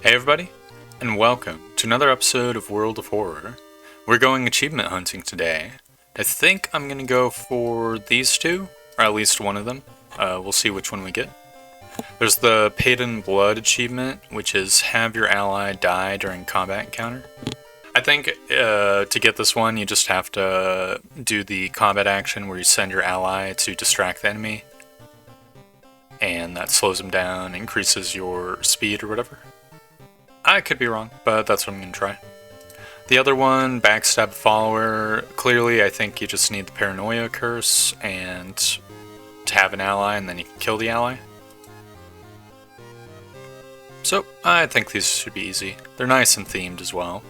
Hey everybody, and welcome to another episode of World of Horror. We're going achievement hunting today. I think I'm gonna go for these two, or at least one of them. We'll see which one we get. There's the Paid in Blood achievement, which is have your ally die during combat encounter. I think to get this one, you just have to do the combat action where you send your ally to distract the enemy, and that slows them down, increases your speed or whatever. I could be wrong, but that's what I'm going to try. The other one, Backstab Follower, clearly I think you just need the Paranoia Curse and to have an ally, and then you can kill the ally. So, I think these should be easy. They're nice and themed as well.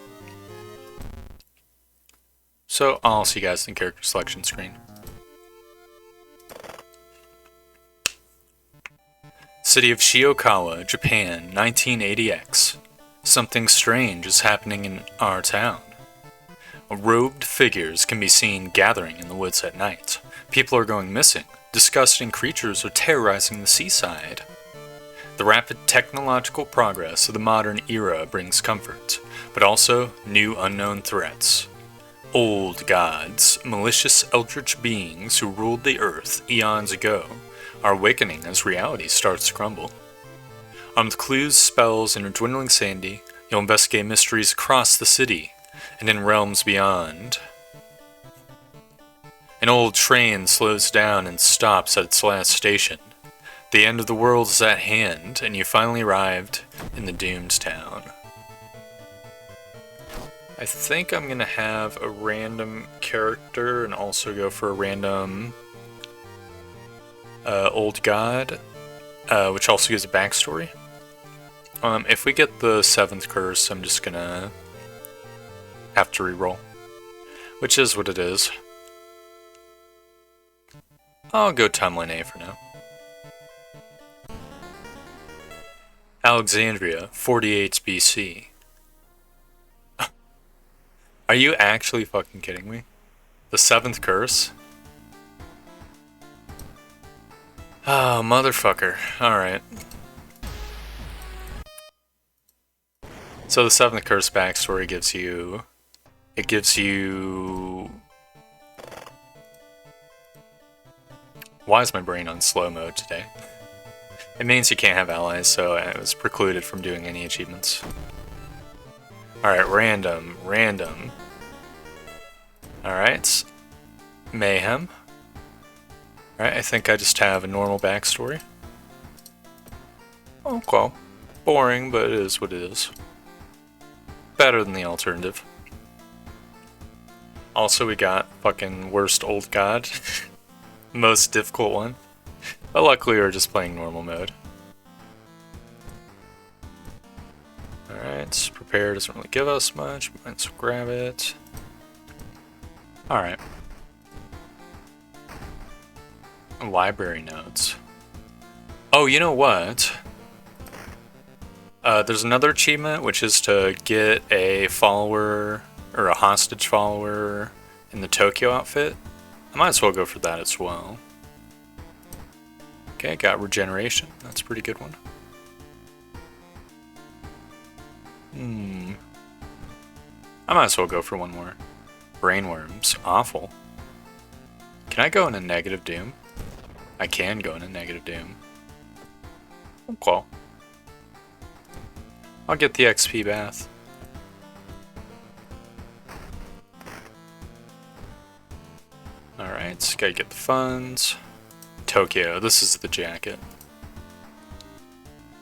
So, I'll see you guys in the character selection screen. City of Shiokawa, Japan, 1980X. Something strange is happening in our town. Robed figures can be seen gathering in the woods at night. People are going missing. Disgusting creatures are terrorizing the seaside. The rapid technological progress of the modern era brings comfort, but also new unknown threats. Old gods, malicious eldritch beings who ruled the earth eons ago, are awakening as reality starts to crumble. Armed with clues, spells, and a dwindling sanity, you'll investigate mysteries across the city and in realms beyond. An old train slows down and stops at its last station. The end of the world is at hand, and you finally arrived in the doomed town. I think I'm gonna have a random character and also go for a random old god, which also gives a backstory. If we get the 7th curse, I'm just gonna have to reroll, which is what it is. I'll go timeline A for now. Alexandria, 48 BC. Are you actually fucking kidding me? The 7th curse? Oh, motherfucker. Alright. So the 7th curse backstory gives you... It gives you... Why is my brain on slow mode today? It means you can't have allies, so I was precluded from doing any achievements. Alright, random. Alright. Mayhem. Alright, I think I just have a normal backstory. Okay. Boring, but it is what it is. Better than the alternative. Also, we got fucking worst old god. Most difficult one. But luckily, we're just playing normal mode. Alright, prepare doesn't really give us much. Let's grab it. Alright. Library notes. Oh, you know what? There's another achievement, which is to get a follower, or a hostage follower, in the Tokyo outfit. I might as well go for that as well. Okay, got regeneration. That's a pretty good one. I might as well go for one more. Brainworms. Awful. Can I go in a negative doom? I can go in a negative doom. Okay. I'll get the XP bath. Alright, gotta get the funds. Tokyo, this is the jacket.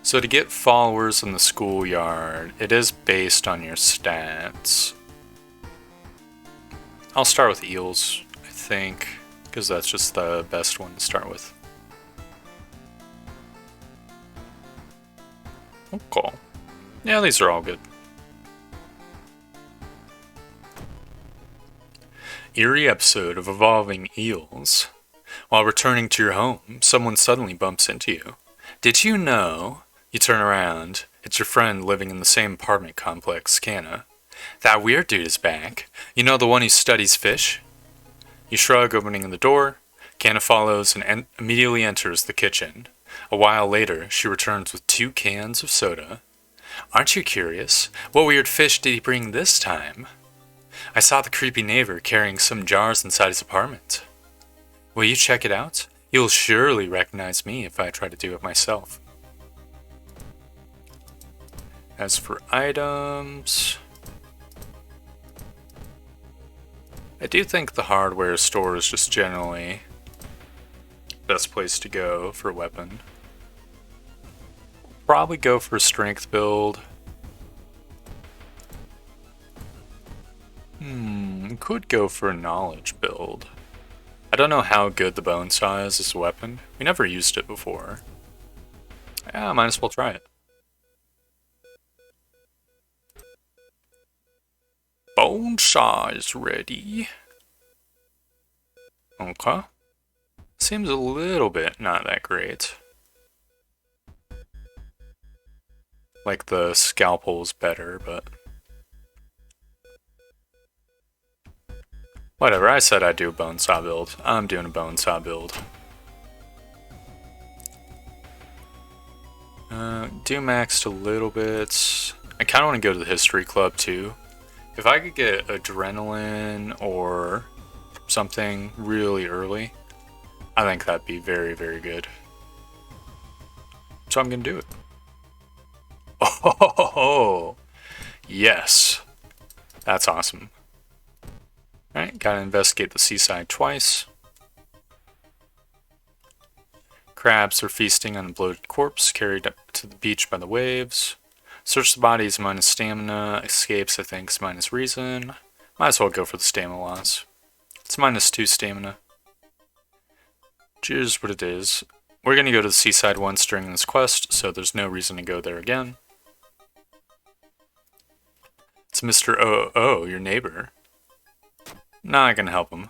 So to get followers in the schoolyard, it is based on your stats. I'll start with Eels, I think, because that's just the best one to start with. Okay. Yeah, these are all good. Eerie episode of Evolving Eels. While returning to your home, someone suddenly bumps into you. Did you know? You turn around. It's your friend living in the same apartment complex, Kana. That weird dude is back. You know, the one who studies fish? You shrug, opening the door. Kana follows and immediately enters the kitchen. A while later, she returns with 2 cans of soda. Aren't you curious? What weird fish did he bring this time? I saw the creepy neighbor carrying some jars inside his apartment. Will you check it out? You'll surely recognize me if I try to do it myself. As for items, I do think the hardware store is just generally the best place to go for a weapon. Probably go for a strength build. Could go for a knowledge build. I don't know how good the bone saw is as a weapon. We never used it before. Yeah, might as well try it. Bone saw is ready. Okay. Seems a little bit not that great. Like the scalpel's better, but whatever, I said I'd do a bone saw build. I'm doing a bone saw build. Do maxed a little bit. I kind of want to go to the history club too. If I could get adrenaline or something really early, I think that'd be very, very good. So I'm gonna do it. Oh, yes. That's awesome. Alright, gotta investigate the seaside twice. Crabs are feasting on a bloated corpse carried up to the beach by the waves. Search the bodies minus stamina. Escapes, I think, is minus reason. Might as well go for the stamina loss. It's -2 stamina. Here's what it is. We're gonna go to the seaside once during this quest, so there's no reason to go there again. It's Mr. Oh, your neighbor. Not gonna help him.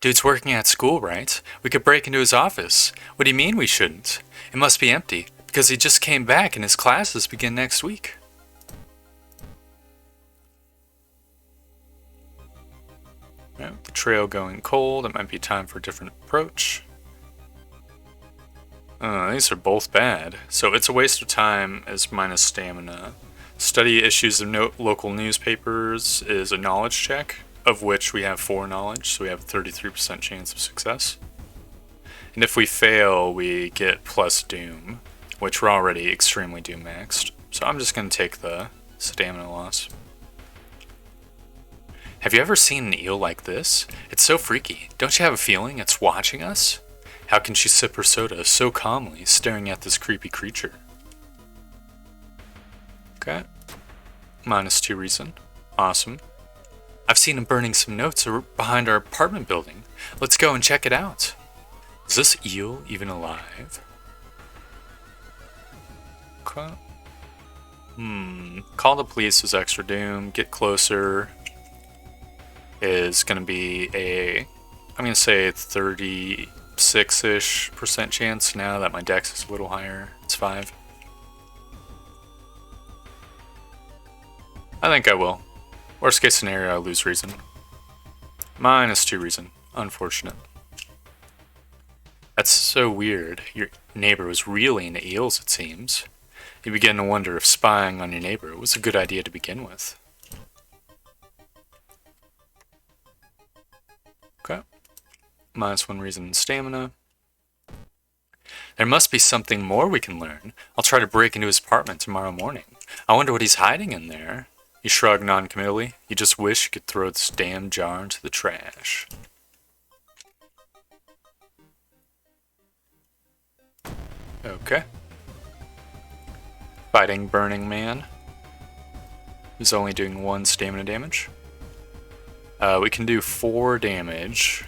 Dude's working at school, right? We could break into his office. What do you mean we shouldn't? It must be empty, because he just came back and his classes begin next week. Right, the trail going cold. It might be time for a different approach. These are both bad. So it's a waste of time as minus stamina. Study issues of local newspapers is a knowledge check, of which we have 4 knowledge, so we have a 33% chance of success. And if we fail, we get plus doom, which we're already extremely doom maxed. So I'm just going to take the stamina loss. Have you ever seen an eel like this? It's so freaky. Don't you have a feeling it's watching us? How can she sip her soda so calmly, staring at this creepy creature? Okay. -2 reason. Awesome. I've seen him burning some notes behind our apartment building. Let's go and check it out. Is this eel even alive? Okay. Call the police is extra doom. Get closer is going to be I'm going to say 36-ish% chance now that my dex is a little higher. It's 5. I think I will. Worst case scenario, I lose reason. -2 reason. Unfortunate. That's so weird. Your neighbor was really into eels, it seems. You begin to wonder if spying on your neighbor was a good idea to begin with. Okay. -1 reason in stamina. There must be something more we can learn. I'll try to break into his apartment tomorrow morning. I wonder what he's hiding in there. You shrug non-committally. You just wish you could throw this damn jar into the trash. Okay. Fighting Burning Man. Who's only doing 1 stamina damage. We can do 4 damage.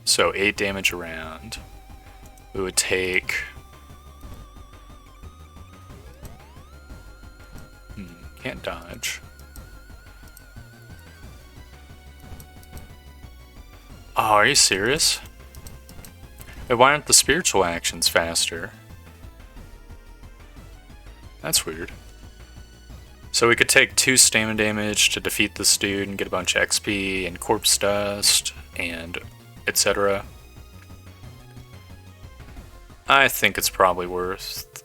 So 8 damage around. We would take... Can't dodge. Oh, are you serious? Wait, why aren't the spiritual actions faster? That's weird. So we could take 2 stamina damage to defeat this dude and get a bunch of XP and corpse dust and etc. I think it's probably worth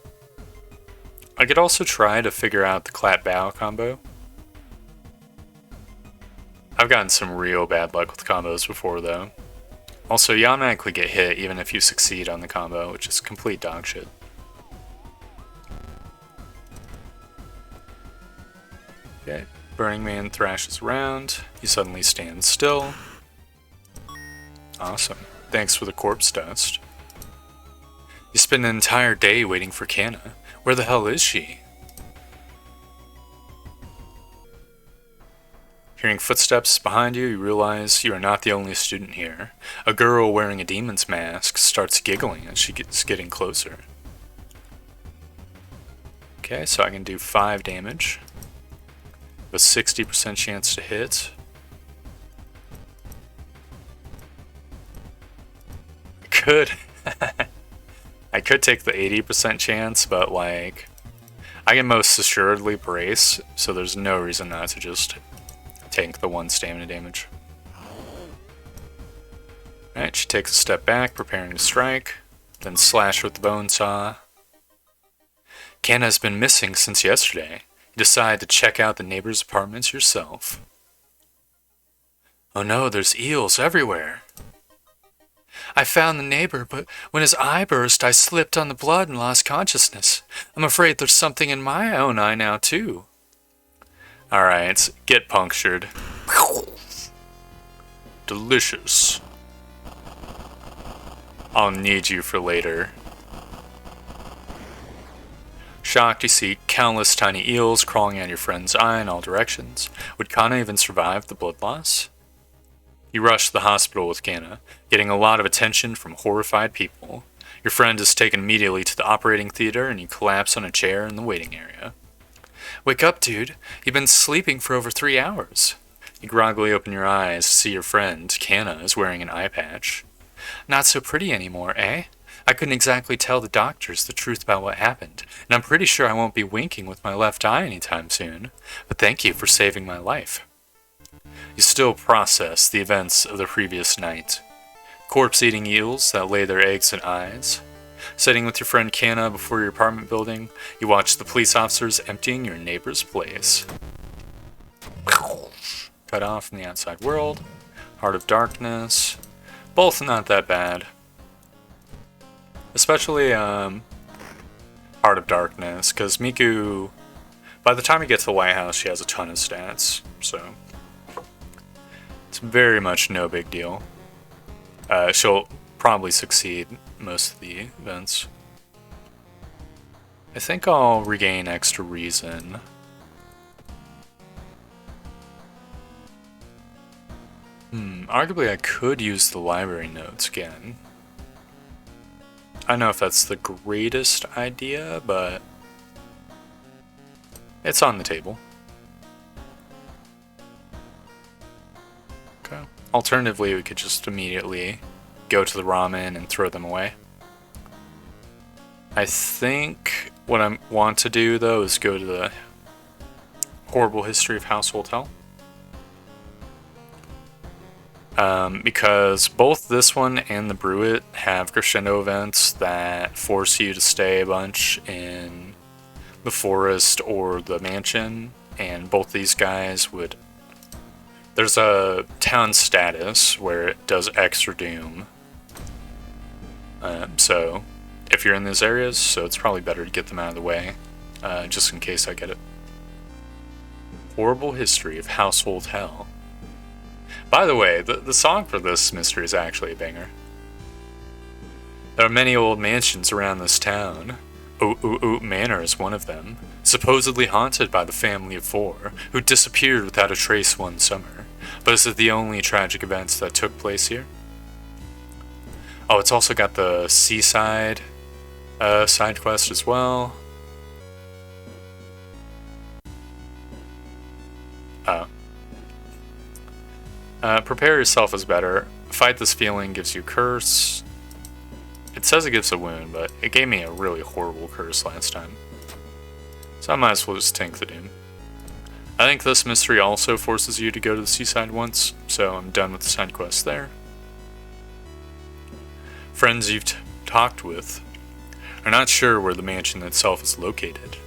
I could also try to figure out the clap bow combo. I've gotten some real bad luck with combos before though. Also, you automatically get hit even if you succeed on the combo, which is complete dog shit. Okay, Burning Man thrashes around. He suddenly stands still. Awesome. Thanks for the corpse dust. You spend an entire day waiting for Kana. Where the hell is she? Hearing footsteps behind you, you realize you are not the only student here. A girl wearing a demon's mask starts giggling as she gets getting closer. Okay, so I can do 5 damage. With 60% chance to hit. I could take the 80% chance, but like, I can most assuredly brace, so there's no reason not to just tank the 1 stamina damage. Alright, she takes a step back, preparing to strike, then slash with the bone saw. Kana has been missing since yesterday. You decide to check out the neighbor's apartments yourself. Oh no, there's eels everywhere. I found the neighbor, but when his eye burst, I slipped on the blood and lost consciousness. I'm afraid there's something in my own eye now, too. Alright, get punctured. Delicious. I'll need you for later. Shocked, you see countless tiny eels crawling out your friend's eye in all directions. Would Kana even survive the blood loss? You rush to the hospital with Kana, getting a lot of attention from horrified people. Your friend is taken immediately to the operating theater and you collapse on a chair in the waiting area. Wake up, dude. You've been sleeping for over 3 hours. You groggily open your eyes to see your friend, Kana, is wearing an eye patch. Not so pretty anymore, eh? I couldn't exactly tell the doctors the truth about what happened, and I'm pretty sure I won't be winking with my left eye anytime soon. But thank you for saving my life. You still process the events of the previous night. Corpse-eating eels that lay their eggs in eyes. Sitting with your friend Kana before your apartment building, you watch the police officers emptying your neighbor's place. Cut off from the outside world. Heart of Darkness. Both not that bad. Especially Heart of Darkness, because Miku, by the time you get to the White House, she has a ton of stats, so it's very much no big deal. She'll probably succeed most of the events. I think I'll regain extra reason. Arguably I could use the library notes again. I don't know if that's the greatest idea, but it's on the table. Okay. Alternatively, we could just immediately go to the ramen and throw them away. I think what I want to do, though, is go to the Horrible History of Household Hell. Because both this one and the Bruit have crescendo events that force you to stay a bunch in the forest or the mansion, and both these guys would... There's a town status where it does extra doom. So, if you're in those areas, so it's probably better to get them out of the way, just in case I get it. Horrible History of Household Hell. By the way, the song for this mystery is actually a banger. There are many old mansions around this town. Oot Manor is one of them, supposedly haunted by the family of 4, who disappeared without a trace one summer. But is it the only tragic events that took place here? Oh, it's also got the seaside side quest as well. Prepare yourself is better. Fight this feeling gives you curse. It says it gives a wound, but it gave me a really horrible curse last time. So I might as well just tank the doom. I think this mystery also forces you to go to the seaside once, so I'm done with the side quest there. Friends you've talked with are not sure where the mansion itself is located.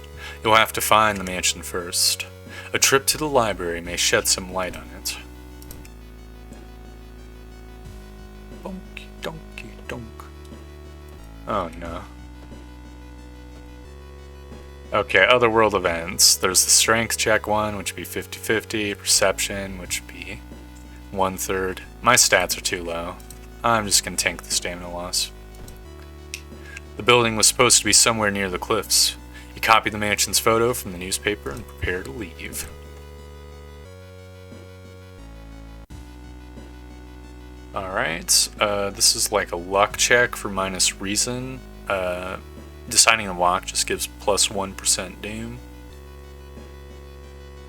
You'll have to find the mansion first. A trip to the library may shed some light on it. Bonky donkey donk. Oh no. Okay, other world events. There's the strength check one, which would be 50-50. Perception, which would be 1/3. My stats are too low. I'm just gonna tank the stamina loss. The building was supposed to be somewhere near the cliffs. You copy the mansion's photo from the newspaper and prepare to leave. Alright, this is like a luck check for minus reason. Deciding the walk just gives plus 1% doom.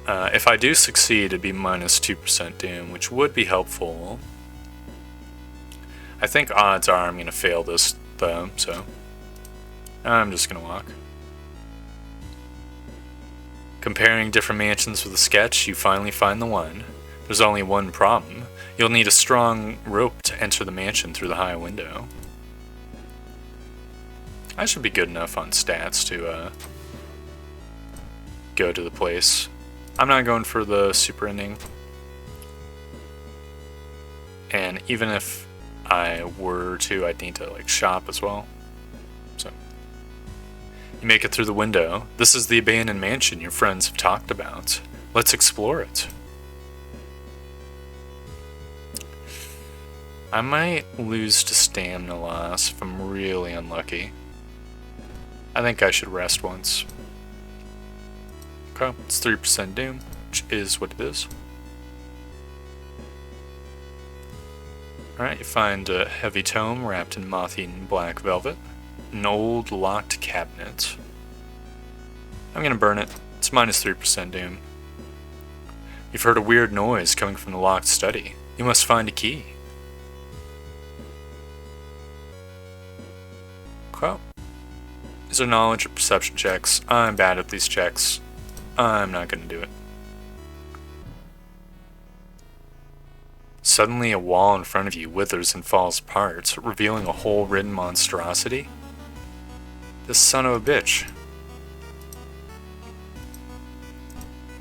If I do succeed, it'd be minus 2% doom, which would be helpful. I think odds are I'm going to fail this, though, so I'm just going to walk. Comparing different mansions with a sketch, you finally find the one. There's only one problem. You'll need a strong rope to enter the mansion through the high window. I should be good enough on stats to go to the place. I'm not going for the super ending. And even if I were to, I'd need to like shop as well. So you make it through the window. This is the abandoned mansion your friends have talked about. Let's explore it. I might lose to stamina loss if I'm really unlucky. I think I should rest once. Okay, it's 3% doom, which is what it is. Alright, you find a heavy tome wrapped in moth-eaten black velvet. An old locked cabinet. I'm gonna burn it. It's minus 3% doom. You've heard a weird noise coming from the locked study. You must find a key. Okay. These are knowledge or perception checks. I'm bad at these checks. I'm not gonna do it. Suddenly a wall in front of you withers and falls apart, revealing a hole-ridden monstrosity. This son of a bitch.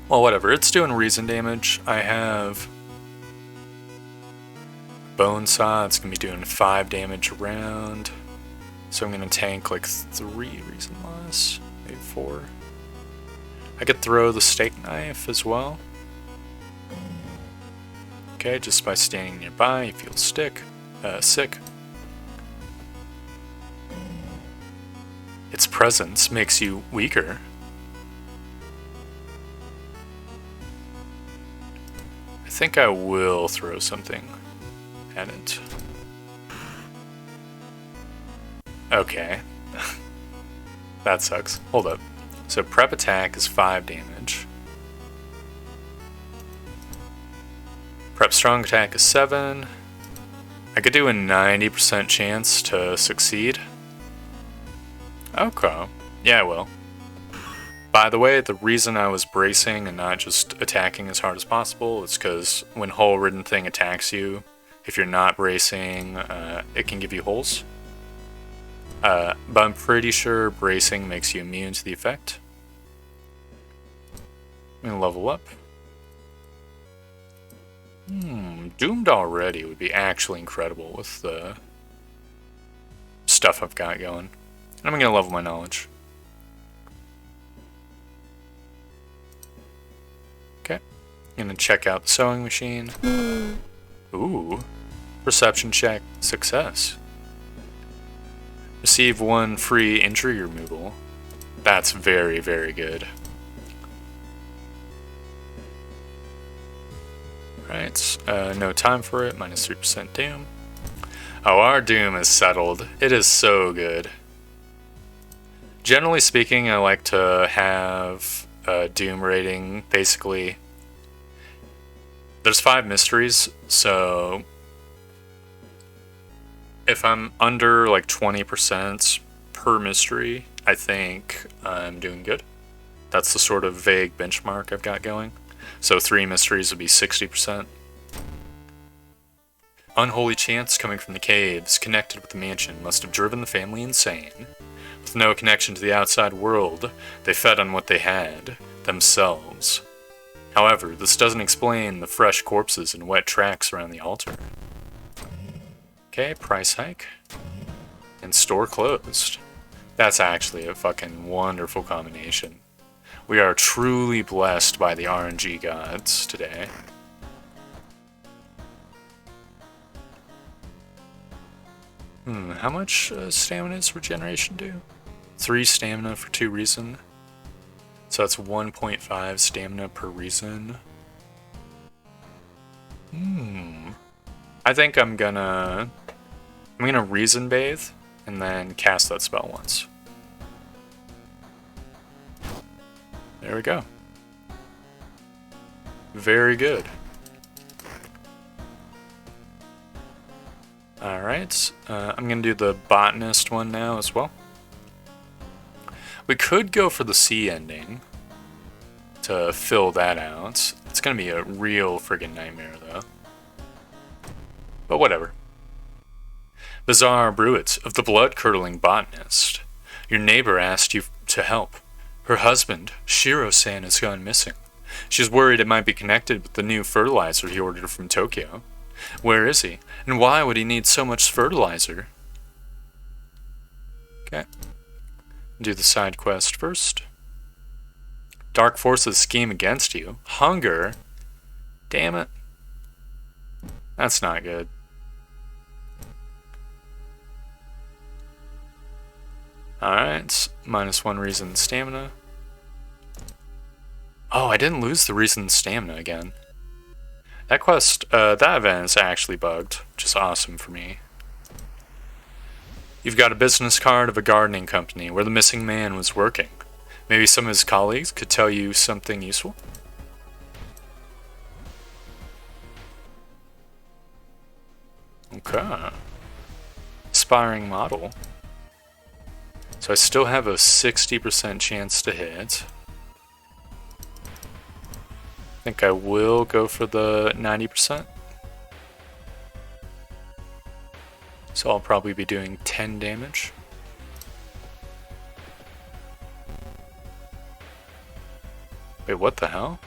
Well, whatever. It's doing reason damage. I have Bone Saw. It's gonna be doing 5 damage around. So I'm gonna tank like 3 reason loss, maybe 4. I could throw the steak knife as well. Okay, just by standing nearby, you feel sick. Its presence makes you weaker. I think I will throw something at it. Okay. That sucks. Hold up. So prep attack is 5 damage. Prep strong attack is 7. I could do a 90% chance to succeed. Okay. Yeah, I will. By the way, the reason I was bracing and not just attacking as hard as possible is because when hole-ridden thing attacks you, if you're not bracing, it can give you holes. But I'm pretty sure bracing makes you immune to the effect. I'm gonna level up. Doomed already would be actually incredible with the stuff I've got going. And I'm gonna level my knowledge. Okay. I'm gonna check out the sewing machine. Ooh. Perception check. Success. Receive 1 free injury removal. That's very, very good. Right, no time for it, minus 3% doom. Oh, our doom is settled. It is so good. Generally speaking, I like to have a doom rating, basically. There's 5 mysteries, so if I'm under like 20% per mystery, I think I'm doing good. That's the sort of vague benchmark I've got going. So 3 mysteries would be 60%. Unholy chants coming from the caves connected with the mansion must have driven the family insane. With no connection to the outside world, they fed on what they had, themselves. However, this doesn't explain the fresh corpses and wet tracks around the altar. Okay, price hike. And store closed. That's actually a fucking wonderful combination. We are truly blessed by the RNG gods today. How much stamina does regeneration do? 3 stamina for 2 reason. So that's 1.5 stamina per reason. I think I'm gonna reason bathe and then cast that spell once. There we go. Very good. Alright, I'm gonna do the Botanist one now as well. We could go for the sea ending to fill that out. It's gonna be a real friggin' nightmare though. But whatever. Bizarre Bruit of the Blood-Curdling Botanist. Your neighbor asked you to help. Her husband, Shiro-san, has gone missing. She's worried it might be connected with the new fertilizer he ordered from Tokyo. Where is he? And why would he need so much fertilizer? Okay. Do the side quest first. Dark forces scheme against you. Hunger? Damn it. That's not good. Alright, -1 reason stamina. Oh, I didn't lose the reason stamina again. That quest, that event is actually bugged, which is awesome for me. You've got a business card of a gardening company where the missing man was working. Maybe some of his colleagues could tell you something useful? Okay. Aspiring model. So I still have a 60% chance to hit. I think I will go for the 90%. So I'll probably be doing 10 damage. Wait, what the hell?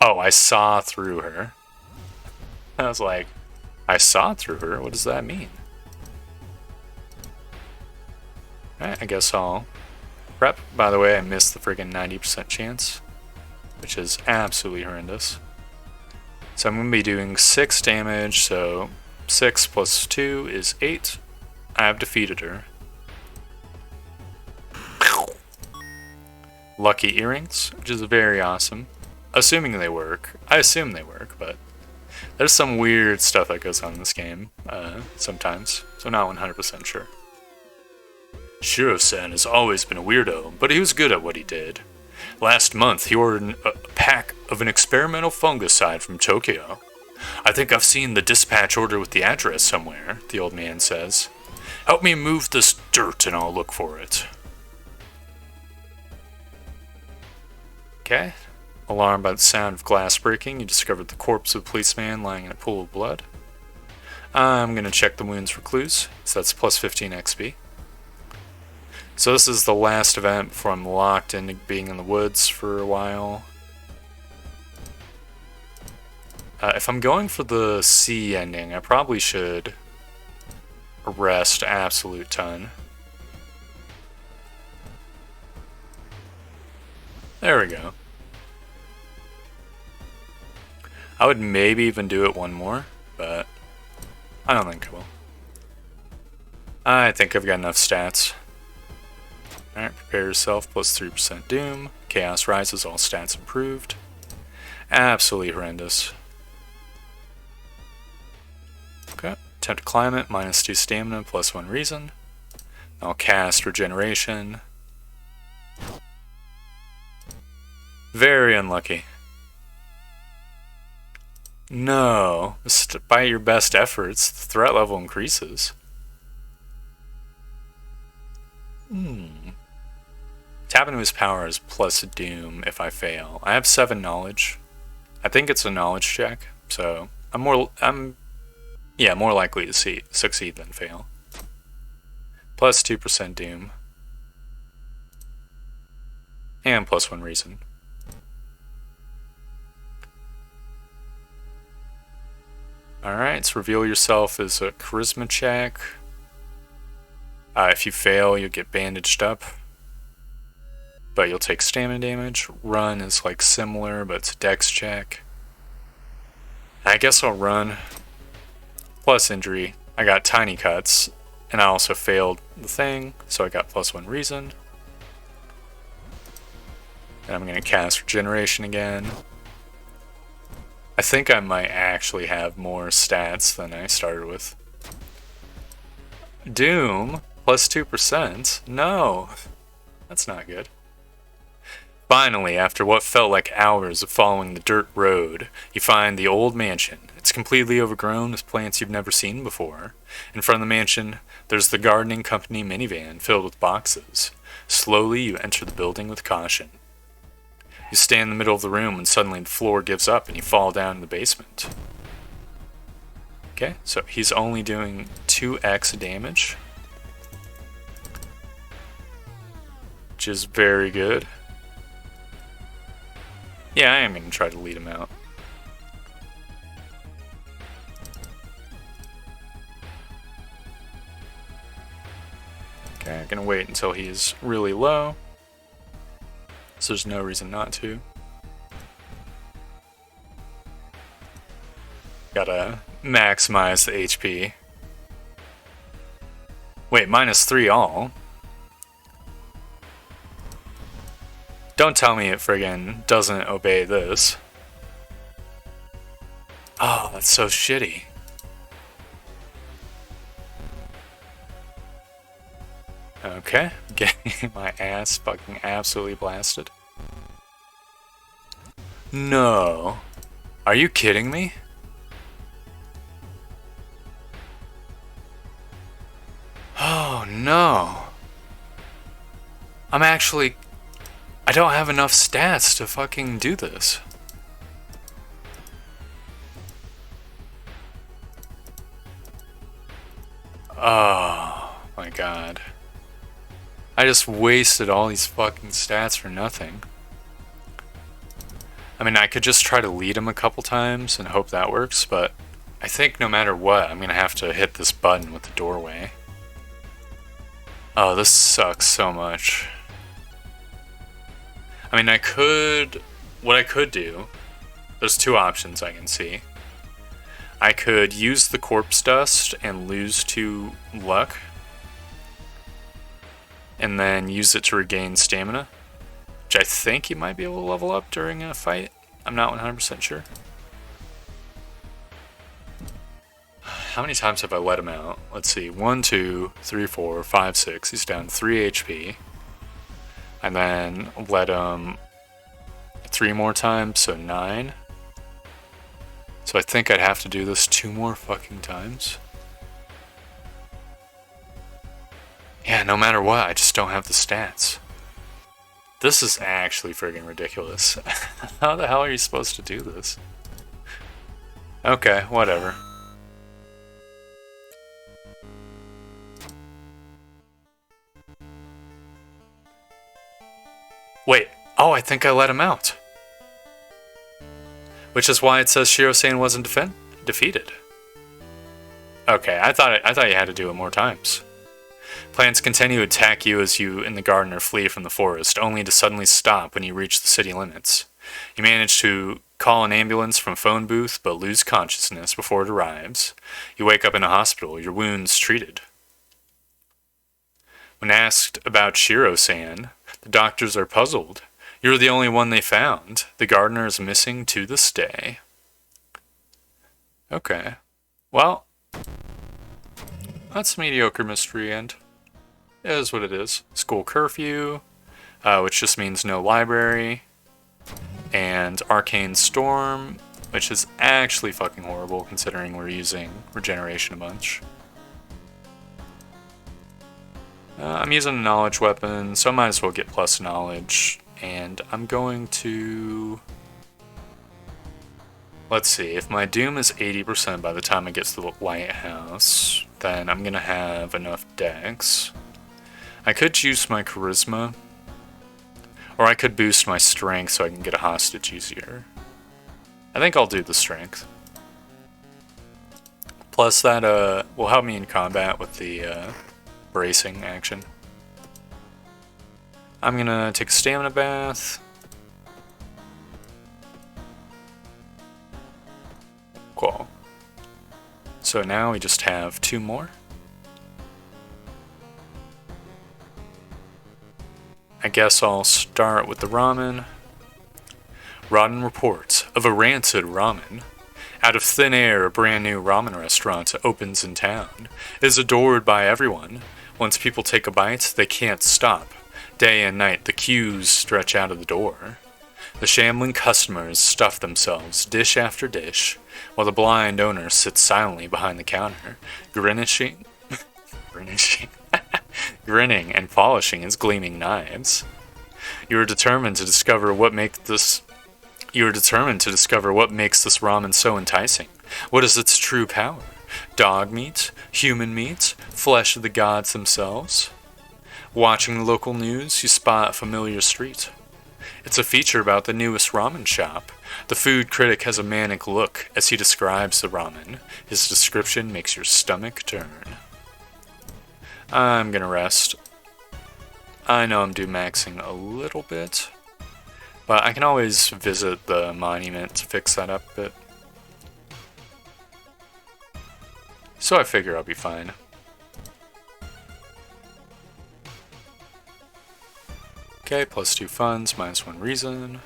Oh, I saw through her. I was like, I saw through her? What does that mean? Alright, I guess I'll prep. By the way, I missed the friggin' 90% chance, which is absolutely horrendous. So I'm going to be doing 6 damage, so 6 plus 2 is 8. I have defeated her. Lucky earrings, which is very awesome. Assuming they work. I assume they work, but there's some weird stuff that goes on in this game sometimes, so not 100% sure. Shiro-san has always been a weirdo, but he was good at what he did. Last month, he ordered a pack of an experimental fungicide from Tokyo. I think I've seen the dispatch order with the address somewhere, the old man says. Help me move this dirt and I'll look for it. Okay. Alarmed by the sound of glass breaking, you discovered the corpse of a policeman lying in a pool of blood. I'm going to check the wounds for clues, so that's plus 15 XP. So this is the last event before I'm locked into being in the woods for a while. If I'm going for the sea ending, I probably should rest absolute ton. There we go. I would maybe even do it one more, but I don't think I will. I think I've got enough stats. Alright, prepare yourself, plus 3% doom. Chaos rises, all stats improved. Absolutely horrendous. Okay, attempt to climb it, -2 stamina, plus 1 reason. I'll cast regeneration. Very unlucky. No, despite your best efforts, the threat level increases. Tap into his power is plus doom if I fail. I have 7 knowledge. I think it's a knowledge check, so I'm Yeah, more likely to succeed than fail. Plus 2% doom. And plus 1 reason. Alright, so reveal yourself as a charisma check. If you fail, you'll get bandaged up, but you'll take stamina damage. Run is like similar, but it's a dex check. I guess I'll run. Plus injury. I got tiny cuts, and I also failed the thing, so I got plus 1 reason. And I'm going to cast regeneration again. I think I might actually have more stats than I started with. Doom, plus 2%. No, that's not good. Finally, after what felt like hours of following the dirt road, you find the old mansion. It's completely overgrown with plants you've never seen before. In front of the mansion, there's the gardening company minivan filled with boxes. Slowly, you enter the building with caution. You stand in the middle of the room and suddenly the floor gives up and you fall down in the basement. Okay, so he's only doing 2x damage, which is very good. Yeah, I am going to try to lead him out. Okay, I'm going to wait until he's really low, so there's no reason not to. Gotta maximize the HP. Wait, -3 all? Don't tell me it friggin' doesn't obey this. Oh, that's so shitty. Okay, getting my ass fucking absolutely blasted. No. Are you kidding me? Oh no. I don't have enough stats to fucking do this. Oh my god. I just wasted all these fucking stats for nothing. I mean, I could just try to lead him a couple times and hope that works, but I think no matter what, I'm gonna have to hit this button with the doorway. Oh, this sucks so much. I mean, what I could do, there's 2 options I can see. I could use the corpse dust and lose 2 luck, and then use it to regain stamina, which I think you might be able to level up during a fight. I'm not 100% sure. How many times have I let him out? Let's see, 1, 2, 3, 4, 5, 6. He's down 3 HP. And then let him 3 more times, so 9. So I think I'd have to do this 2 more fucking times. Yeah, no matter what, I just don't have the stats. This is actually friggin' ridiculous. How the hell are you supposed to do this? Okay, whatever. Wait, oh, I think I let him out. Which is why it says Shiro-san wasn't defeated. Okay, I thought you had to do it more times. Plants continue to attack you as you and the gardener flee from the forest, only to suddenly stop when you reach the city limits. You manage to call an ambulance from a phone booth, but lose consciousness before it arrives. You wake up in a hospital, your wounds treated. When asked about Shiro-san, the doctors are puzzled. You're the only one they found. The gardener is missing to this day. Okay. Well, that's a mediocre mystery end. It is what it is. School curfew, which just means no library. And Arcane Storm, which is actually fucking horrible considering we're using regeneration a bunch. I'm using a knowledge weapon, so I might as well get plus knowledge. And I'm going to... Let's see, if my doom is 80% by the time I get to the lighthouse, then I'm gonna have enough dex. I could juice my charisma, or I could boost my strength so I can get a hostage easier. I think I'll do the strength. Plus that will help me in combat with the bracing action. I'm gonna take a stamina bath. Cool. So now we just have 2 more. I guess I'll start with the ramen. Rotten reports of a rancid ramen. Out of thin air, a brand new ramen restaurant opens in town. It is adored by everyone. Once people take a bite, they can't stop. Day and night, the queues stretch out of the door. The shambling customers stuff themselves, dish after dish, while the blind owner sits silently behind the counter, grinning and polishing his gleaming knives. You are determined to discover what makes this ramen so enticing. What is its true power? Dog meat? Human meat? Flesh of the gods themselves? Watching the local news, you spot a familiar street. It's a feature about the newest ramen shop. The food critic has a manic look as he describes the ramen. His description makes your stomach turn. I'm gonna rest. I know I'm due maxing a little bit, but I can always visit the monument to fix that up a bit. So I figure I'll be fine. Okay, +2 funds, -1 reason.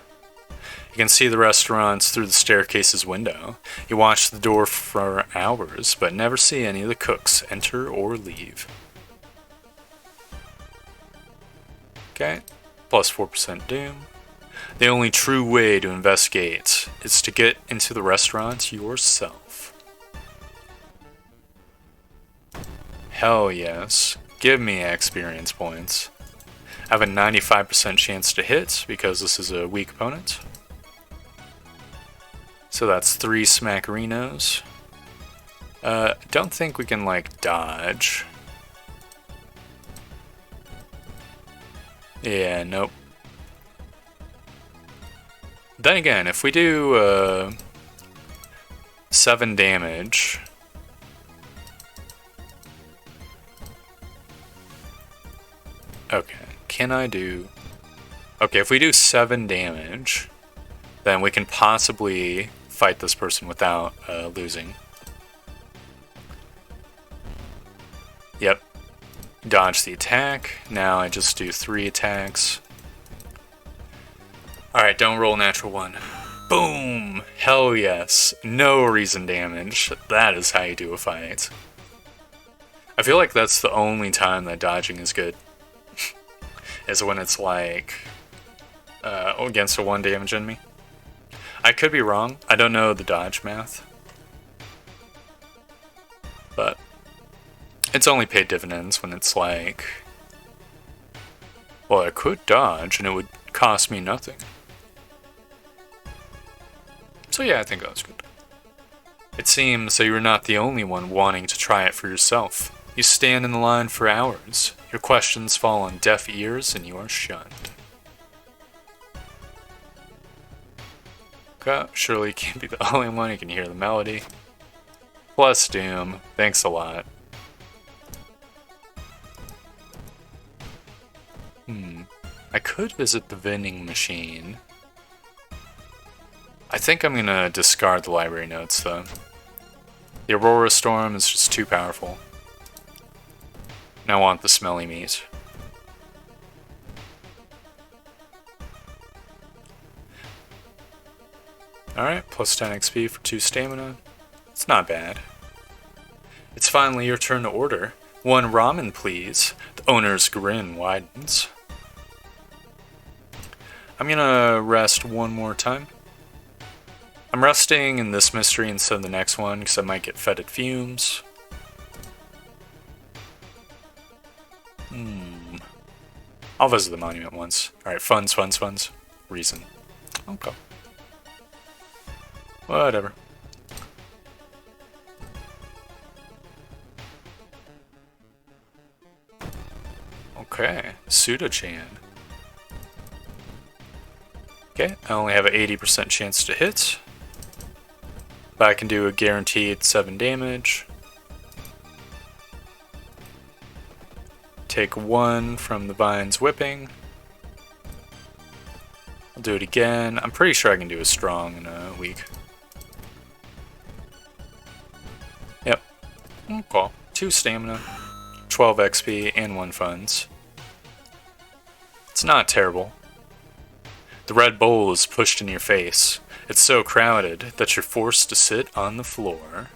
You can see the restaurants through the staircase's window. You watch the door for hours, but never see any of the cooks enter or leave. Okay, +4% doom. The only true way to investigate is to get into the restaurant yourself. Hell yes, give me experience points. I have a 95% chance to hit because this is a weak opponent. So that's 3 smackerinos. Don't think we can, like, dodge. Yeah, nope. Then again, if we do 7 damage... Okay. Can I do... Okay, if we do 7 damage, then we can possibly fight this person without losing. Yep. Dodge the attack. Now I just do 3 attacks. Alright, don't roll natural 1. Boom! Hell yes. No reason damage. That is how you do a fight. I feel like that's the only time that dodging is good. Is when it's like against a 1 damage enemy. I could be wrong. I don't know the dodge math. But it's only paid dividends when it's like, well, I could dodge and it would cost me nothing. So yeah, I think that was good. It seems that you're not the only one wanting to try it for yourself. You stand in the line for hours. Your questions fall on deaf ears and you are shunned. Okay, surely you can't be the only one who can hear the melody. Plus doom. Thanks a lot. I could visit the vending machine. I think I'm gonna discard the library notes though. The Aurora Storm is just too powerful. And I want the smelly meat. Alright, plus 10 XP for 2 stamina. It's not bad. It's finally your turn to order. 1 ramen, please. The owner's grin widens. I'm gonna rest 1 more time. I'm resting in this mystery instead of the next one because I might get fetid fumes. I'll visit the monument once. Alright, funds. Reason. Okay. Whatever. Okay, Pseudo-Chan. Okay, I only have an 80% chance to hit, but I can do a guaranteed 7 damage. Take 1 from the Vine's whipping. I'll do it again. I'm pretty sure I can do a strong and a weak. Yep. Okay. 2 stamina, 12 XP, and 1 funds. It's not terrible. The red bowl is pushed in your face. It's so crowded that you're forced to sit on the floor.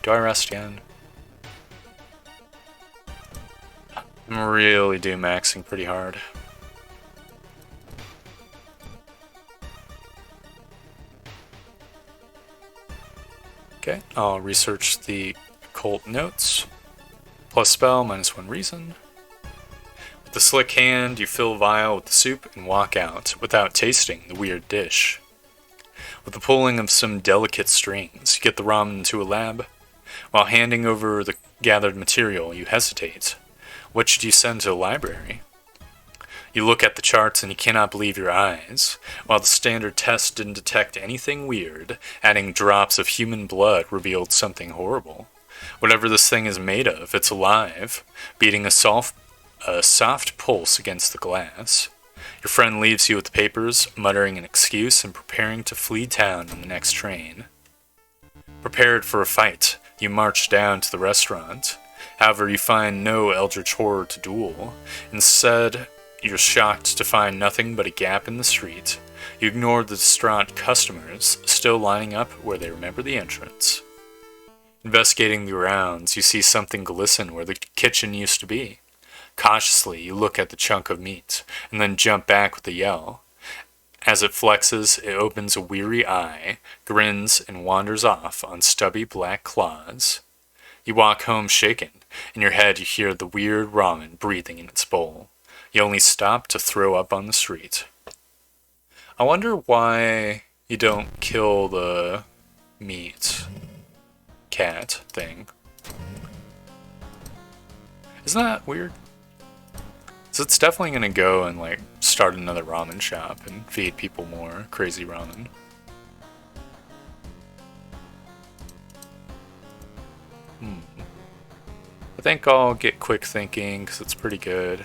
Do I rest again? I'm really maxing pretty hard. Okay, I'll research the occult notes. Plus spell, -1 reason. With the slick hand, you fill a vial with the soup and walk out without tasting the weird dish. With the pulling of some delicate strings, you get the ramen to a lab. While handing over the gathered material, you hesitate. What should you send to the library? You look at the charts and you cannot believe your eyes. While the standard test didn't detect anything weird, adding drops of human blood revealed something horrible. Whatever this thing is made of, it's alive, beating a soft pulse against the glass. Your friend leaves you with the papers, muttering an excuse and preparing to flee town on the next train. Prepared for a fight, you march down to the restaurant. However, you find no eldritch horror to duel. Instead, you're shocked to find nothing but a gap in the street. You ignore the distraught customers, still lining up where they remember the entrance. Investigating the grounds, you see something glisten where the kitchen used to be. Cautiously, you look at the chunk of meat, and then jump back with a yell. As it flexes, it opens a weary eye, grins, and wanders off on stubby black claws. You walk home shaken. In your head, you hear the weird ramen breathing in its bowl. You only stop to throw up on the street. I wonder why you don't kill the meat cat thing. Isn't that weird? So it's definitely gonna go and like start another ramen shop and feed people more crazy ramen. I think I'll get quick thinking because it's pretty good.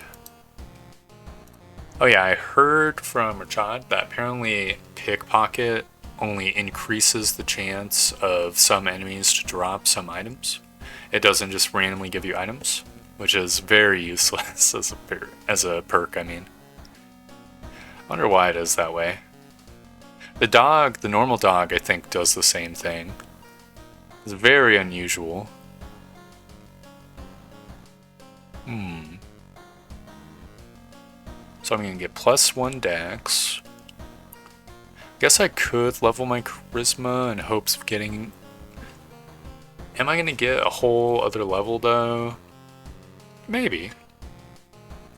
Oh yeah, I heard from Rancid that apparently pickpocket only increases the chance of some enemies to drop some items. It doesn't just randomly give you items, which is very useless as a perk, I mean. I wonder why it is that way. The normal dog, I think, does the same thing. It's very unusual. So I'm gonna get +1 dex. Guess I could level my charisma in hopes of getting... Am I gonna get a whole other level though? Maybe.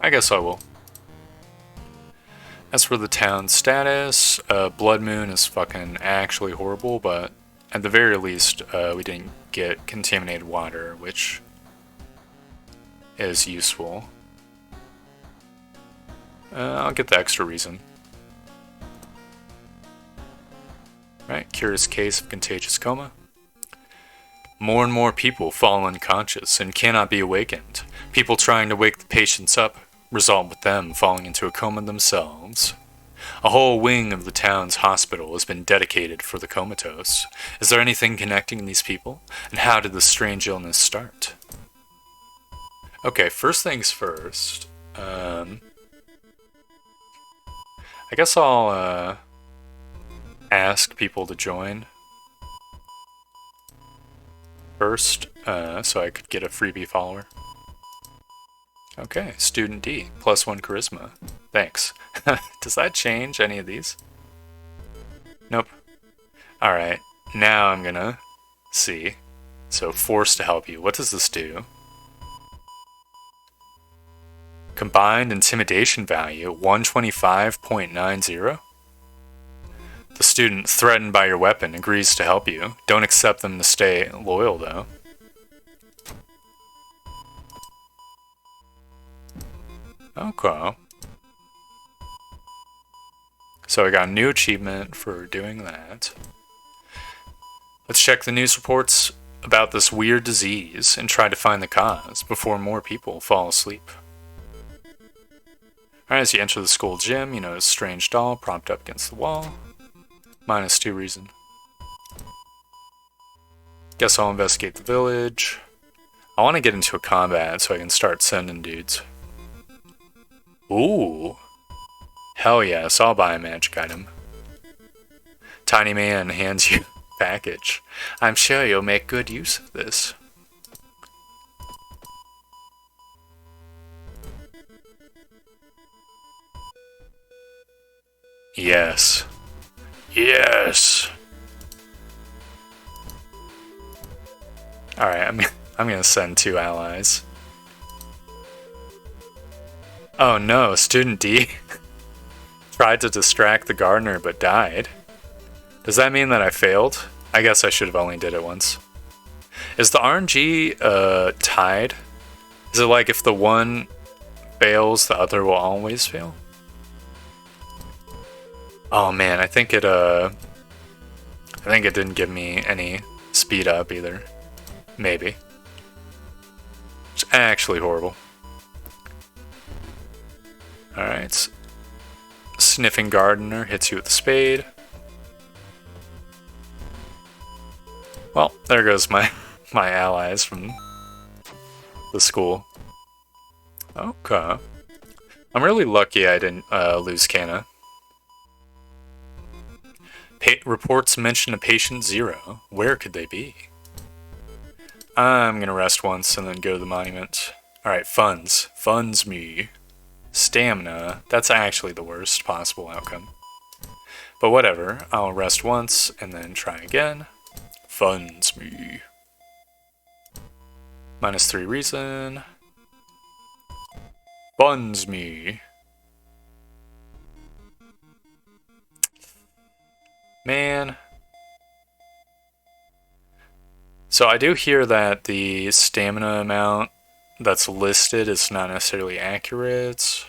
I guess I will. As for the town status, Blood Moon is fucking actually horrible, but at the very least, we didn't get contaminated water, which is useful. I'll get the extra reason. Right, curious case of contagious coma. More and more people fall unconscious and cannot be awakened. People trying to wake the patients up result with them falling into a coma themselves. A whole wing of the town's hospital has been dedicated for the comatose. Is there anything connecting these people? And how did this strange illness start? Okay, first things first. I guess I'll ask people to join first, so I could get a freebie follower. Okay, Student D, +1 charisma. Thanks. Does that change any of these? Nope. Alright, now I'm gonna see. So, forced to help you. What does this do? Combined intimidation value, 125.90. The student threatened by your weapon agrees to help you. Don't accept them to stay loyal, though. Okay. So I got a new achievement for doing that. Let's check the news reports about this weird disease and try to find the cause before more people fall asleep. Alright, as you enter the school gym, you notice a strange doll propped up against the wall. -2 reason. Guess I'll investigate the village. I want to get into a combat so I can start sending dudes. Ooh. Hell yes, I'll buy a magic item. Tiny man hands you a package. I'm sure you'll make good use of this. Yes. Yes. Alright, I'm gonna send 2 allies. Oh no, student D tried to distract the gardener but died. Does that mean that I failed? I guess I should have only did it once. Is the RNG tied? Is it like if the one fails, the other will always fail? Oh man, I think it didn't give me any speed up either. Maybe. It's actually horrible. Alright. Sniffing gardener hits you with a spade. Well, there goes my allies from the school. Okay. I'm really lucky I didn't lose Kana. Reports mention a patient 0. Where could they be? I'm gonna rest once and then go to the monument. Alright, funds. Funds me. Stamina. That's actually the worst possible outcome. But whatever. I'll rest once and then try again. Funds me. -3 reason. Funds me. Man. So I do hear that the stamina amount that's listed is not necessarily accurate.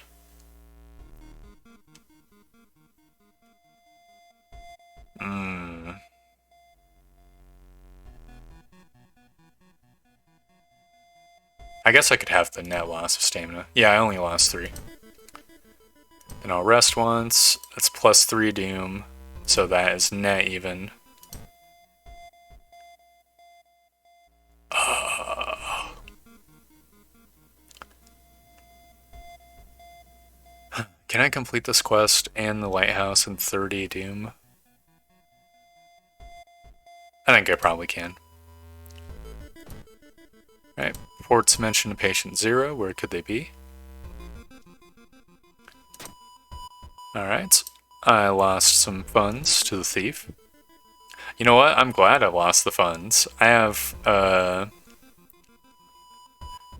I guess I could have the net loss of stamina. Yeah, I only lost 3. Then I'll rest once. That's +3 doom. So that is net even. Can I complete this quest and the lighthouse in 30 doom? I think I probably can. Alright, reports mention a patient 0. Where could they be? Alright, I lost some funds to the thief. You know what? I'm glad I lost the funds. I have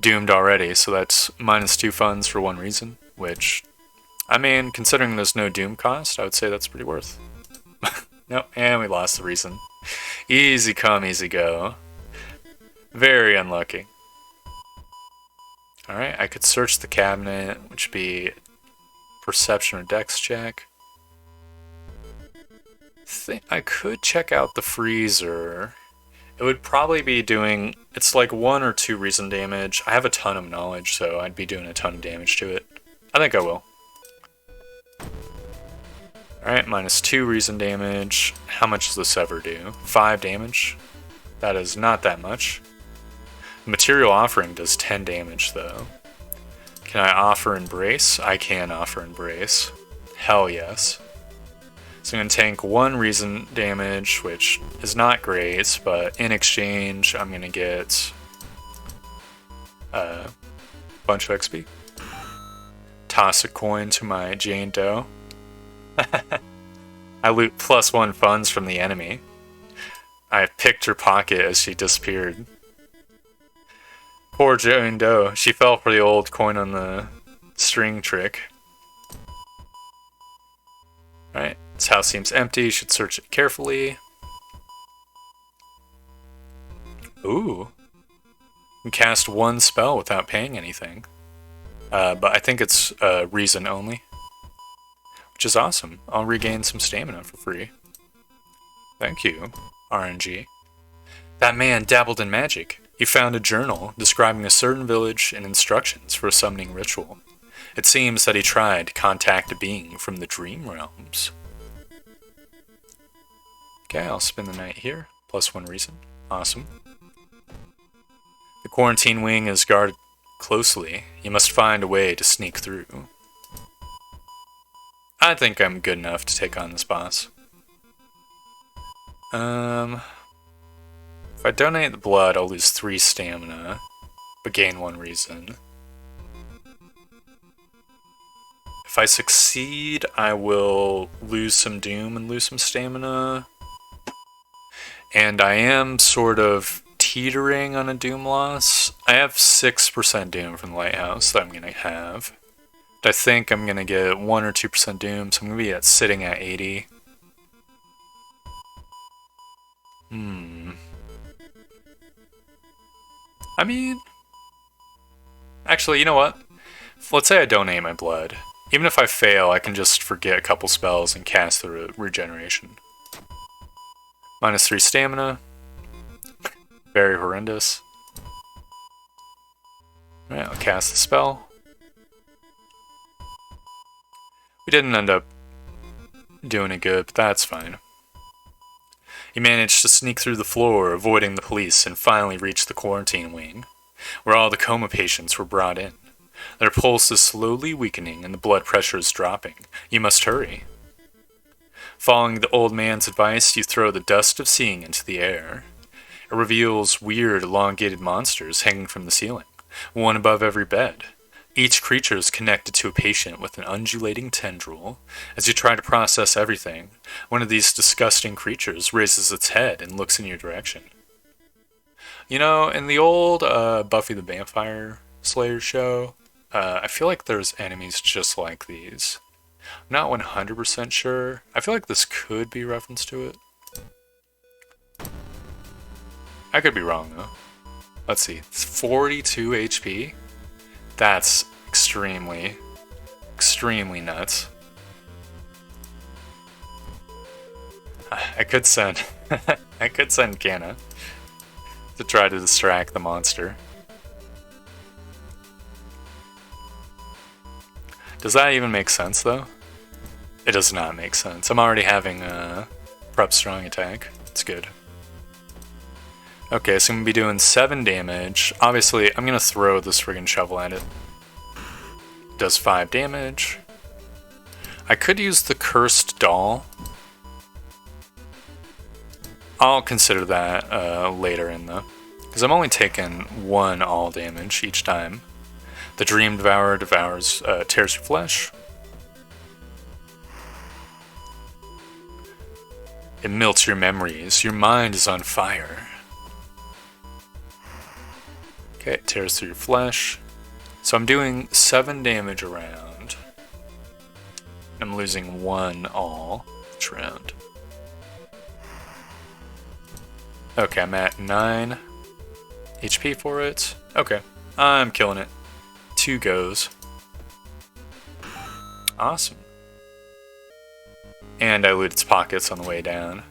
doomed already, so that's -2 funds for 1 reason, which, I mean, considering there's no doom cost, I would say that's pretty worth. Nope, and we lost the reason. Easy come, easy go. Very unlucky. Alright, I could search the cabinet, which would be perception or dex check. I could check out the freezer. It would probably be doing, it's like 1 or 2 reason damage. I have a ton of knowledge, so I'd be doing a ton of damage to it. I think I will. Alright, -2 reason damage. How much does this ever do? 5 damage? That is not that much. Material offering does 10 damage, though. Can I offer embrace? I can offer embrace. Hell yes. So I'm going to tank 1 reason damage, which is not great, but in exchange, I'm going to get a bunch of XP. Toss a coin to my Jane Doe. I loot +1 funds from the enemy. I picked her pocket as she disappeared. Poor Jane Doe. She fell for the old coin on the string trick. Right. This house seems empty. You should search it carefully. Ooh. You can cast one spell without paying anything. But I think it's reason only. Which is awesome. I'll regain some stamina for free. Thank you, RNG. That man dabbled in magic. He found a journal describing a certain village and instructions for a summoning ritual. It seems that he tried to contact a being from the dream realms. Okay, I'll spend the night here. +1 reason. Awesome. The quarantine wing is guarded closely. You must find a way to sneak through. I think I'm good enough to take on this boss. If I donate the blood, I'll lose 3 stamina, but gain 1 reason. If I succeed, I will lose some doom and lose some stamina. And I am sort of teetering on a doom loss. I have 6% doom from the lighthouse that I'm going to have. But I think I'm going to get 1 or 2% doom, so I'm going to be sitting at 80. I mean, actually, you know what? Let's say I donate my blood. Even if I fail, I can just forget a couple spells and cast the regeneration. -3 stamina. Very horrendous. Alright, I'll cast the spell. We didn't end up doing it good, but that's fine. He managed to sneak through the floor, avoiding the police, and finally reached the quarantine wing, where all the coma patients were brought in. Their pulse is slowly weakening and the blood pressure is dropping. You must hurry. Following the old man's advice, you throw the dust of seeing into the air. It reveals weird, elongated monsters hanging from the ceiling, one above every bed. Each creature is connected to a patient with an undulating tendril. As you try to process everything, one of these disgusting creatures raises its head and looks in your direction. You know, in the old Buffy the Vampire Slayer show, I feel like there's enemies just like these. I'm not 100% sure. I feel like this could be reference to it. I could be wrong, though. Let's see. It's 42 HP? That's extremely nuts. I could send I could send Canna to try to distract the monster. Does that even make sense, though? It does not make sense. I'm already having a prep strong attack. It's good. Okay, so I'm going to be doing 7 damage. Obviously, I'm going to throw this friggin' shovel at it. Does 5 damage. I could use the cursed doll. I'll consider that later in the... because I'm only taking 1 all damage each time. The Dream Devourer tears your flesh. It melts your memories. Your mind is on fire. Okay, it tears through your flesh. So I'm doing 7 damage a round. I'm losing 1 all each round. Okay, I'm at 9 HP for it. Okay, I'm killing it. 2 goes. Awesome. And I loot its pockets on the way down.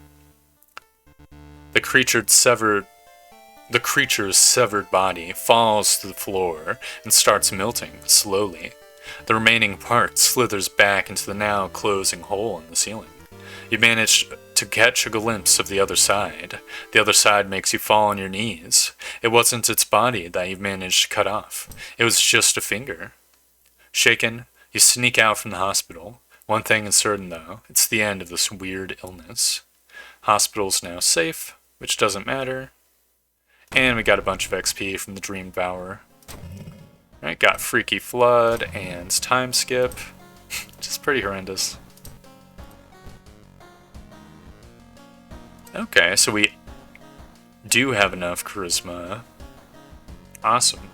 The creature's severed body falls to the floor and starts melting slowly. The remaining part slithers back into the now closing hole in the ceiling. You manage to catch a glimpse of the other side. The other side makes you fall on your knees. It wasn't its body that you managed to cut off. It was just a finger. Shaken, you sneak out from the hospital. One thing is certain, though. It's the end of this weird illness. Hospital's now safe, which doesn't matter. And we got a bunch of XP from the Dream Devourer. Alright, got Freaky Flood and Time Skip. Just pretty horrendous. Okay, so we do have enough charisma. Awesome.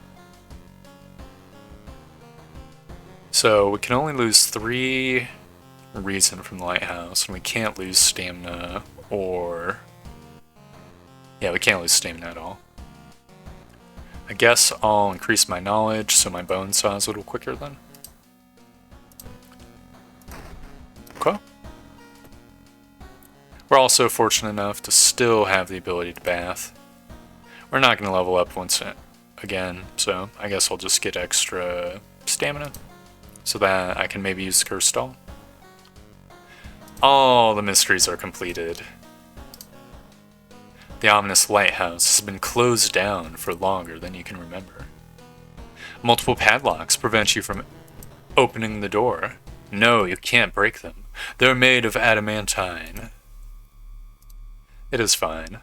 So we can only lose 3 reason from the lighthouse, and we can't lose stamina or... Yeah, we can't lose stamina at all. I guess I'll increase my knowledge so my bone saws a little quicker then. Okay. We're also fortunate enough to still have the ability to bath. We're not going to level up once again, so I guess I'll just get extra stamina so that I can maybe use the Curse Doll. All the mysteries are completed. The ominous lighthouse has been closed down for longer than you can remember. Multiple padlocks prevent you from opening the door. No, you can't break them. They're made of adamantine. It is fine.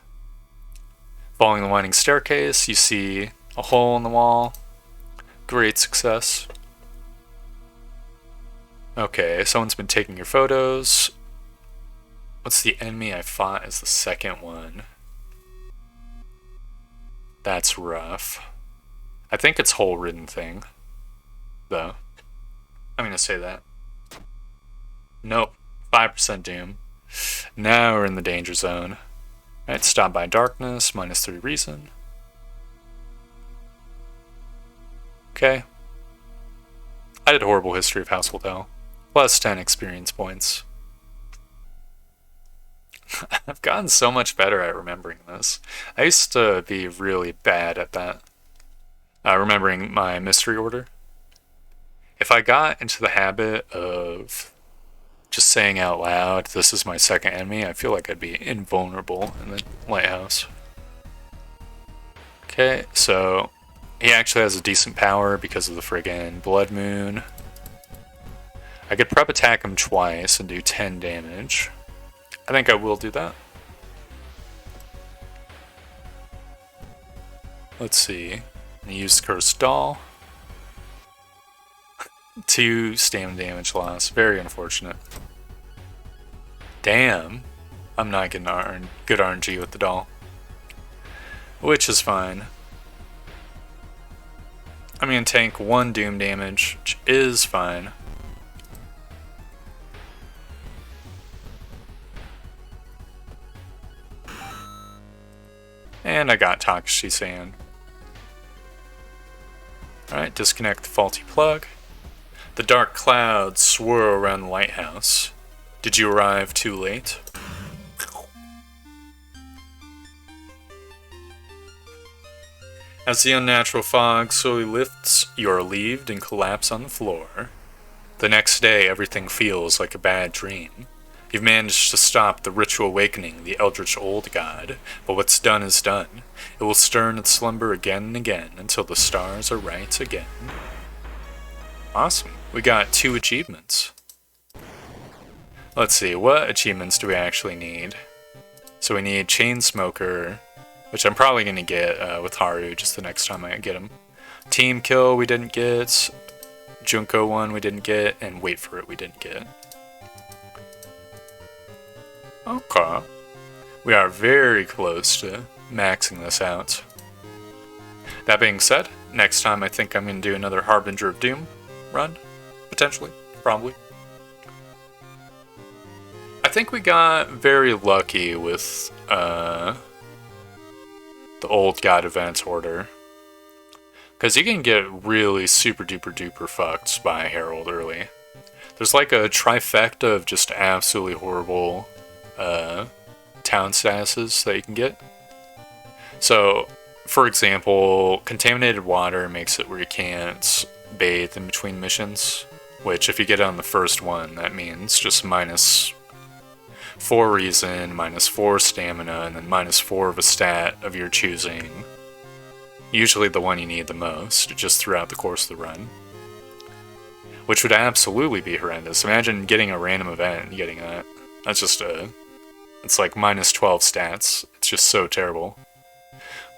Following the winding staircase, you see a hole in the wall. Great success. Okay, someone's been taking your photos. What's the enemy I fought as the second one? That's rough. I think it's hole-ridden thing, though. I'm gonna say that. Nope. 5% doom. Now we're in the danger zone. Alright, stop by darkness, -3 reason. Okay. I did horrible history of Household Hell. +10 experience points. I've gotten so much better at remembering this. I used to be really bad at that. Remembering my mystery order. If I got into the habit of just saying out loud, this is my second enemy, I feel like I'd be invulnerable in the lighthouse. Okay, so he actually has a decent power because of the friggin' Blood Moon. I could prep attack him twice and do 10 damage. I think I will do that. Let's see. Use Cursed Doll. 2 stamina damage loss. Very unfortunate. Damn. I'm not getting good RNG with the doll. Which is fine. I'm gonna tank 1 doom damage, which is fine. And I got Takashi Sand. Alright, disconnect the faulty plug. The dark clouds swirl around the lighthouse. Did you arrive too late? As the unnatural fog slowly lifts, you are relieved and collapse on the floor. The next day, everything feels like a bad dream. You've managed to stop the ritual awakening, the eldritch old god, but what's done is done. It will stir in its slumber again and again until the stars are right again. Awesome. We got 2 achievements. Let's see, what achievements do we actually need? So we need Chain Smoker, which I'm probably going to get with Haru just the next time I get him. Team Kill we didn't get, Junko one we didn't get, and Wait for It we didn't get. Okay. We are very close to maxing this out. That being said, next time I think I'm going to do another Harbinger of Doom run. Potentially. Probably. I think we got very lucky with the old god event order. Because you can get really super duper duper fucked by Herald early. There's like a trifecta of just absolutely horrible town statuses that you can get. So, for example, contaminated water makes it where you can't bathe in between missions, which if you get on the first one, that means just -4 reason, -4 stamina, and then -4 of a stat of your choosing. Usually the one you need the most, just throughout the course of the run. Which would absolutely be horrendous. Imagine getting a random event and getting that. That's just it's like -12 stats. It's just so terrible.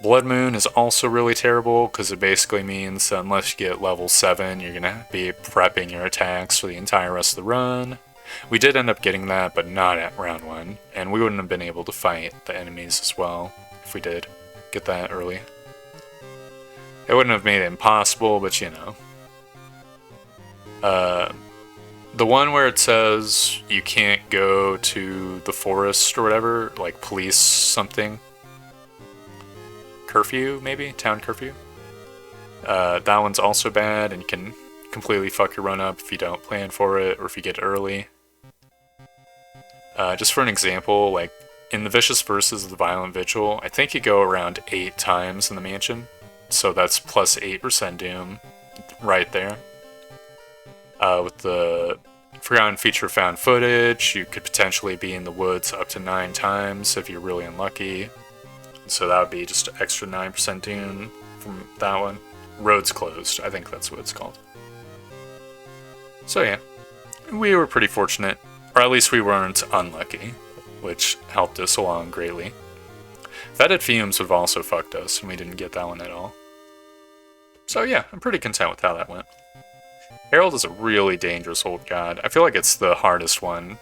Blood Moon is also really terrible because it basically means that unless you get level 7, you're going to be prepping your attacks for the entire rest of the run. We did end up getting that, but not at round 1, and we wouldn't have been able to fight the enemies as well if we did get that early. It wouldn't have made it impossible, but you know. The one where it says you can't go to the forest or whatever, like police something. Curfew, maybe? Town curfew? That one's also bad, and you can completely fuck your run up if you don't plan for it or if you get early. Just for an example, like in the Vicious Verses of the Violent Vigil, I think you go around 8 times in the mansion, so that's plus 8% doom right there. With the Forgotten Feature Found Footage, you could potentially be in the woods up to 9 times if you're really unlucky. So that would be just extra 9% doom from that one. Roads Closed, I think that's what it's called. So yeah, we were pretty fortunate, or at least we weren't unlucky, which helped us along greatly. Fetid Fumes would have also fucked us, and we didn't get that one at all. So yeah, I'm pretty content with how that went. Herald is a really dangerous old god. I feel like it's the hardest one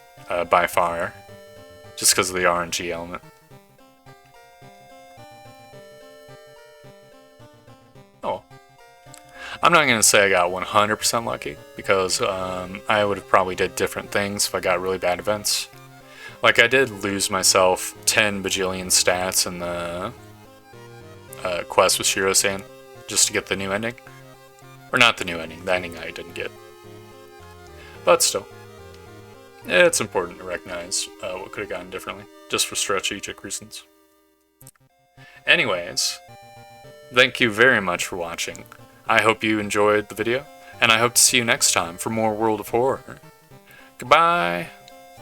by far, just because of the RNG element. Oh, I'm not going to say I got 100% lucky, because I would have probably did different things if I got really bad events. Like, I did lose myself 10 bajillion stats in the quest with Shiro-san, just to get the new ending. Or not the new ending, the ending I didn't get. But still, it's important to recognize what could have gone differently, just for strategic reasons. Anyways, thank you very much for watching. I hope you enjoyed the video, and I hope to see you next time for more World of Horror. Goodbye!